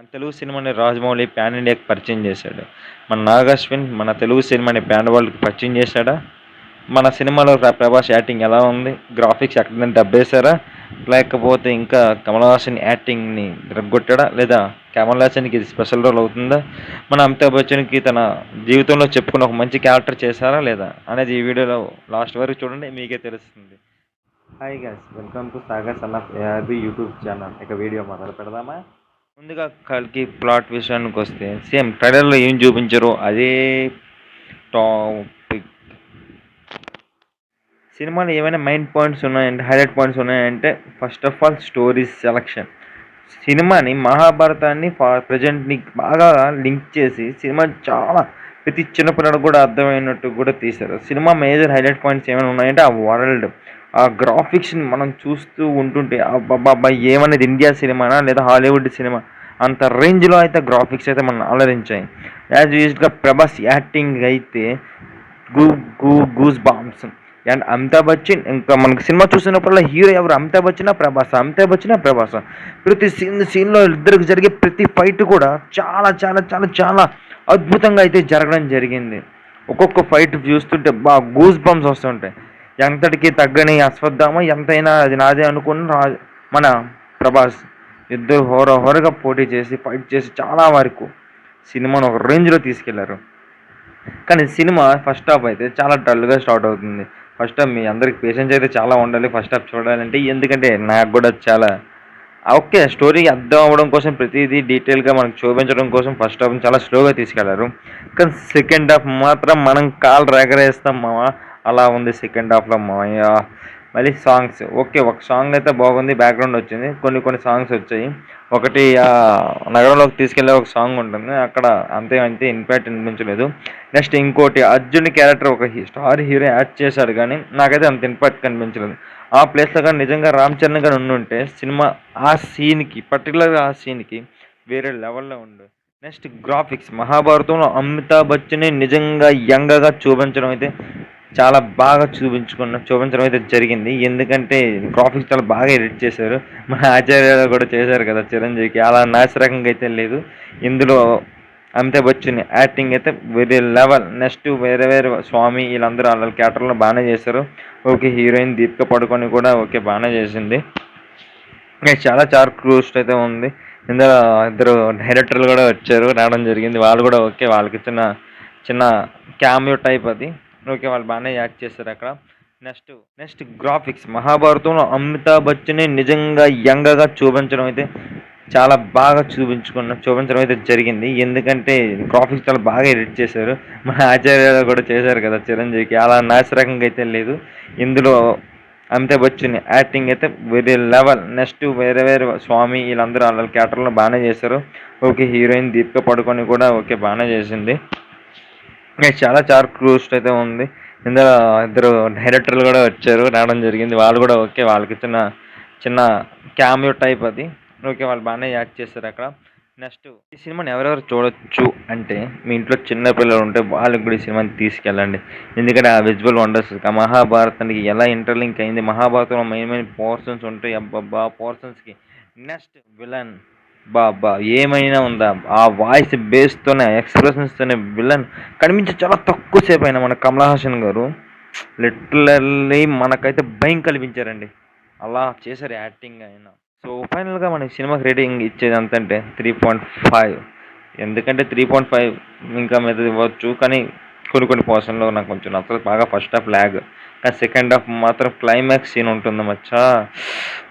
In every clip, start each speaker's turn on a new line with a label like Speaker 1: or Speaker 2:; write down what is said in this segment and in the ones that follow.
Speaker 1: మన తెలుగు సినిమాని రాజమౌళి పాన్ ఇండియాకి పరిచయం చేశాడు. మన నాగాశ్విన్ మన తెలుగు సినిమాని పాన్ వరల్డ్‌కి పరిచయం చేశాడా? మన సినిమాలో ప్రభాస్ యాక్టింగ్ ఎలా ఉంది? గ్రాఫిక్స్ ఎక్కడైనా దెబ్బేశారా? లేకపోతే ఇంకా కమల్ హాసన్ యాక్టింగ్‌ని ఇరగ్గొట్టాడా? లేదా కమల్ హాసన్‌కి ఇది స్పెషల్ రోల్ అవుతుందా? మన అమితాబ్ బచ్చన్‌కి తన జీవితంలో చెప్పుకున్న ఒక మంచి క్యారెక్టర్ చేశారా లేదా? అనేది ఈ వీడియోలో లాస్ట్ వరకు చూడండి, మీకే తెలుస్తుంది. Hi guys, welcome to Sagar son of ARB YouTube channel. ఇక వీడియో మొదలు పెడదామా? ముందుగా కల్కి ప్లాట్ విషయానికి వస్తే సేమ్ ట్రైలర్లో ఏం చూపించారో అదే టాపిక్. సినిమాలో ఏమైనా మైండ్ పాయింట్స్ ఉన్నాయంటే, హైలైట్ పాయింట్స్ ఉన్నాయంటే first of all story selection. సినిమాని మహాభారతాన్ని ప్రజెంట్ని బాగా లింక్ చేసి సినిమా చాలా ప్రతి చిన్నపిల్లలకు కూడా అర్థమైనట్టు కూడా తీశారు. సినిమా మేజర్ హైలైట్ పాయింట్స్ ఏమైనా ఉన్నాయంటే ఆ వరల్డ్, ఆ గ్రాఫిక్స్ని మనం చూస్తూ ఉంటుంటే అబ్బాబ్బా ఏమనేది ఇండియా సినిమానా లేదా హాలీవుడ్ సినిమా అంత రేంజ్లో అయితే గ్రాఫిక్స్ అయితే మనం అలరించాయి. యాజ్ యూజ్గా ప్రభాస్ యాక్టింగ్ అయితే గూ గూ goose bumps. And Amitabh Bachchan ఇంకా మనకు సినిమా చూసినప్పుడల్లా హీరో ఎవరు? అమితాబ్ బచ్చనా ప్రభాస, అమితాబ్ బచ్చనా ప్రభాస. ప్రతి సీన్లో ఇద్దరికి జరిగే ప్రతి ఫైట్ కూడా చాలా చాలా చాలా చాలా అద్భుతంగా అయితే జరగడం జరిగింది. ఒక్కొక్క ఫైట్ చూస్తుంటే బాగా గూస్ బంప్స్ వస్తుంటాయి. ఎంతటికి తగ్గని అశ్వత్థామ ఎంతైనా అది నాదే అనుకున్న మన ప్రభాస్ ఇద్దరు హోరగా పోటీ చేసి ఫైట్ చేసి చాలా వరకు సినిమాను ఒక రేంజ్లో తీసుకెళ్లారు. కానీ సినిమా ఫస్ట్ హాఫ్ అయితే చాలా డల్గా స్టార్ట్ అవుతుంది. ఫస్ట్ హాఫ్ మీ అందరికి పేషెన్స్ అయితే చాలా ఉండాలి ఫస్ట్ హాఫ్ చూడాలంటే. ఎందుకంటే నాకు కూడా చాలా ఓకే, స్టోరీ అర్థం అవ్వడం కోసం ప్రతిదీ డీటెయిల్గా మనకు చూపించడం కోసం ఫస్ట్ హాఫ్ చాలా స్లోగా తీసుకెళ్లారు. కానీ సెకండ్ హాఫ్ మాత్రం మనం కాలు రెగరేస్తాం మావా, అలా ఉంది సెకండ్ హాఫ్లో మావయ్య. మళ్ళీ సాంగ్స్ ఓకే, ఒక సాంగ్ అయితే బాగుంది, బ్యాక్గ్రౌండ్ వచ్చింది. కొన్ని సాంగ్స్ వచ్చాయి. ఒకటి నగరంలోకి తీసుకెళ్లే ఒక సాంగ్ ఉంటుంది, అక్కడ అంతే ఇంపాక్ట్ అనిపించలేదు. నెక్స్ట్ ఇంకోటి అర్జున్ క్యారెక్టర్ ఒక స్టార్ హీరో యాడ్ చేశాడు, కానీ నాకైతే అంత ఇంపాక్ట్ కనిపించలేదు. ఆ ప్లేస్లో కానీ నిజంగా రామ్ చరణ్ గారు ఉండుంటే సినిమా ఆ సీన్కి పర్టికులర్గా ఆ సీన్కి వేరే లెవెల్లో ఉండు. నెక్స్ట్ గ్రాఫిక్స్, మహాభారతంలో అమితాబ్ బచ్చన్ నిజంగా యంగ్గా చూపించడం అయితే చాలా బాగా చూపించడం అయితే జరిగింది. ఎందుకంటే గ్రాఫిక్స్ చాలా బాగా ఎడిట్ చేశారు. మన ఆచార్య కూడా చేశారు కదా చిరంజీవికి, అలా నాసిరకంగా అయితే లేదు ఇందులో. అమితాబ్ బచ్చన్ యాక్టింగ్ అయితే వేరే లెవెల్. నెక్స్ట్ వేరే స్వామి వీళ్ళందరూ వాళ్ళ క్యారెక్టర్లో బాగానే చేశారు. ఓకే, హీరోయిన్ దీపిక పడుకొని కూడా ఓకే బాగానే చేసింది. చాలా చార్క్ రూస్ట్ అయితే ఉంది. ఇందులో ఇద్దరు డైరెక్టర్లు కూడా రావడం జరిగింది. వాళ్ళు కూడా ఓకే, వాళ్ళకి చిన్న చిన్న క్యామియో టైప్ అది. ఓకే, వాళ్ళు బాగానే యాక్ట్ చేశారు అక్కడ. నెక్స్ట్ గ్రాఫిక్స్, మహాభారతంలో అమితాబ్ బచ్చన్ నిజంగా యంగ్గా చూపించడం అయితే చాలా బాగా చూపించడం అయితే జరిగింది. ఎందుకంటే గ్రాఫిక్స్ చాలా బాగా ఎడిట్ చేశారు. మన ఆచార్య కూడా చేశారు కదా చిరంజీవికి, అలా నాసిరకంగా అయితే లేదు ఇందులో. అమితాబ్ బచ్చన్ యాక్టింగ్ అయితే వేరే లెవెల్. నెక్స్ట్ వేరే స్వామి వీళ్ళందరూ వాళ్ళ క్యారెక్టర్లో బాగానే చేశారు. ఓకే, హీరోయిన్ దీపిక పడుకొని కూడా ఓకే బాగానే చేసింది. చాలా చార్క్ రూస్ట్ అయితే ఉంది. ఇందులో ఇద్దరు డైరెక్టర్లు కూడా రావడం జరిగింది. వాళ్ళు కూడా ఓకే, వాళ్ళకి చిన్న చిన్న క్యామియో టైప్ అది. ఓకే, వాళ్ళు బాగానే యాక్ట్ చేశారు అక్కడ. నెక్స్ట్ ఈ సినిమాని ఎవరెవరు చూడొచ్చు అంటే, మీ ఇంట్లో చిన్న పిల్లలు ఉంటే వాళ్ళకి కూడా ఈ సినిమాని తీసుకెళ్ళండి. ఎందుకంటే ఆ విజువల్ వండర్స్, మహాభారతానికి ఎలా ఇంటర్లింక్ అయింది, మహాభారతంలో మెయిన్ పోర్షన్స్ ఉంటాయి. అబ్బబ్బా పోర్షన్స్కి నెక్స్ట్ విలన్ బాబా ఏమైనా ఉందా, ఆ వాయిస్ బేస్తోనే ఎక్స్ప్రెషన్స్తోనే విలన్ కనిపించి చాలా తక్కువ సేపు అయినా మన కమల్ హాసన్ గారు లిటరల్లీ మనకైతే భయం కల్పించారండి. అలా చేశారు యాక్టింగ్ అయినా. సో ఫైనల్గా మన సినిమాకి రేటింగ్ ఇచ్చేది అంతంటే 3.5. ఎందుకంటే 3.5 ఇంకా మీద ఇవ్వచ్చు, కానీ కొన్ని పోర్షన్లో నాకు కొంచెం నచ్చలేదు బాగా. ఫస్ట్ హాఫ్ ల్యాగ్, కానీ సెకండ్ హాఫ్ మాత్రం క్లైమాక్స్ సీన్ ఉంటుంది మచ్చా,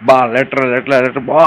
Speaker 1: బా లెటర్ బా